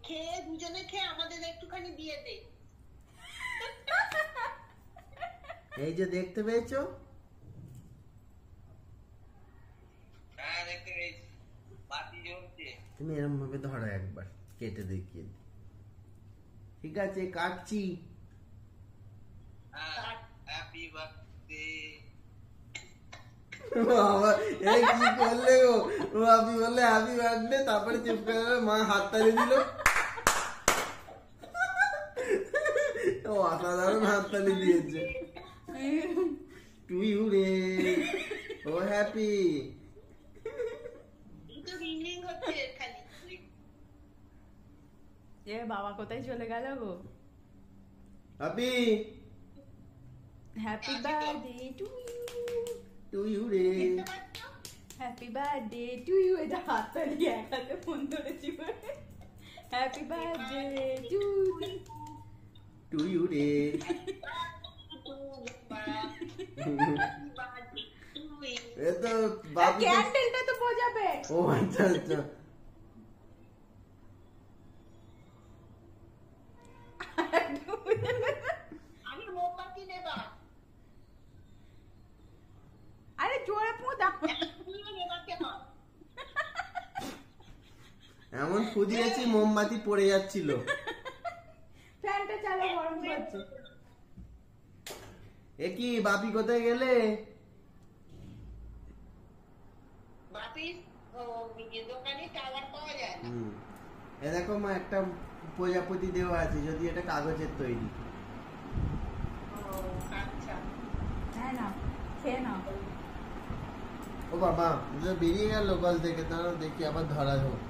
খেয়ে দুজনে খেয়ে আমাদের একটুখানি দিয়ে দে। এই যে দেখতে পেয়েছো? হ্যাঁ দেখতে পেয়েছি, বাতি জ্বলছে। তুমি এরকম ভাবে ধরো, একবার কেটে দেখিয়ে দিই। ঠিক আছে, কাটছি। Happy birthday. বাবা এই কি করলে গো? ও আপনি বললে হ্যাপি বার্থডে, তারপরে চুপ করে মা হাত তালি দিল। ও অসাধারণ হাত তালি দিয়েছে। টু ইউ রে, ও হ্যাপি। এ বাবা কোথায় চলে গেল গো? Happy happy birthday to you, to you রে। Happy birthday to you. এটা হাততালি এক হাতে ফোন ধরেছি বলে। হ্যাপি বার্থডে টু ইউ রে। এ তো বাবু ক্যান্ডেলটা তো বোঝাবে। ও আচ্ছা আচ্ছা। আমি মোমবাতি নেবা। আরে জোরে পোঁদা। এমন খুঁজিয়েছি মোমবাতি পড়ে যাচ্ছিল। ফ্যানটা চালা, গরম করছে। এ কি বাপি কোথায় গেলে? বাপির দোকানে টাওয়ার পাওয়া যায় না। এ দেখো মা, একটা প্রজাপতি দেওয়া আছে, যদি এটা কাগজের তৈরি। আচ্ছা, হ্যাঁ না, খেয়ে নাও। ও বাবা, বেরিয়ে গেল কল থেকে, তাহলে দেখি আবার ধরা হোক।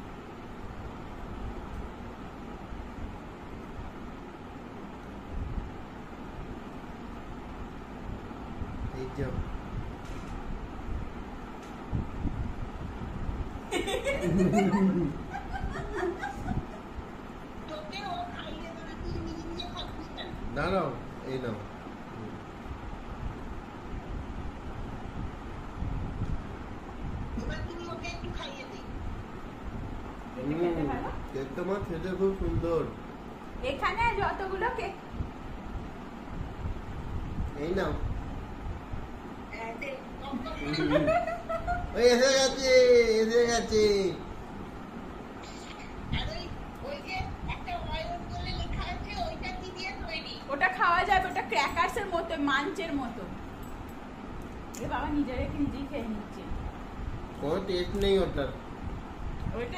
এই যে তোকে ও খাইয়ে দেবে, তুই নিজে নিজে খাচ্ছিস না। দাঁড়াও, এই নাও। এবার তুমি ওকে একটু খাইয়ে দে। খেতে ভালো। কেকটা মা খেতে খুব সুন্দর। এখানে যতগুলো কেক। এই নাও। হ্যাঁ, দে। ওই এসে গেছে, এসে গেছে। আর ওই যে একটা অয়েল বলে লেখা আছে, ওইটা কি দিয়ে তৈরি? ওটা খাওয়া যাবে, ওটা ক্র্যাকার্সের মতো, মাঞ্চের মতো। এ বাবা নিজের নিজেই খেয়ে নিচ্ছে। কোনো টেস্ট নেই ওটার। ওইটা